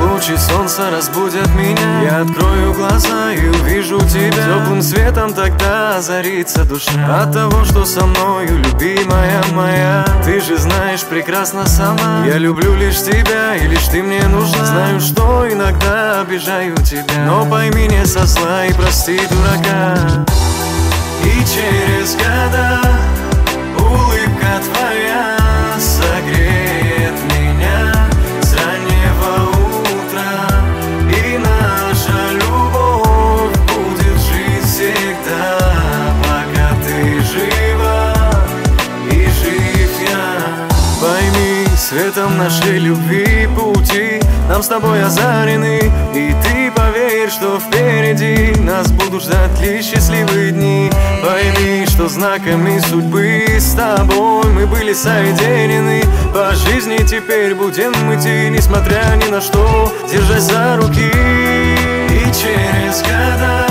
Лучи солнца разбудят меня. Я открою глаза и увижу тебя. Теплым светом тогда озарится душа от того, что со мною, любимая моя. Ты же знаешь прекрасно сама, я люблю лишь тебя, и лишь ты мне нужна. Знаю, что иногда обижаю тебя, но пойми не со зла и прости дурака. И через года улыбка твоя согреет меня с раннего утра, и наша любовь будет жить всегда, пока ты жива и жив я. Пойми, светом нашей любви пути нам с тобой озарены, и ты поверь, что впереди нас будут ждать лишь счастливые дни. Пойми, что знаками судьбы с тобой мы были соединены. По жизни теперь будем идти, несмотря ни на что, держась за руки. И через года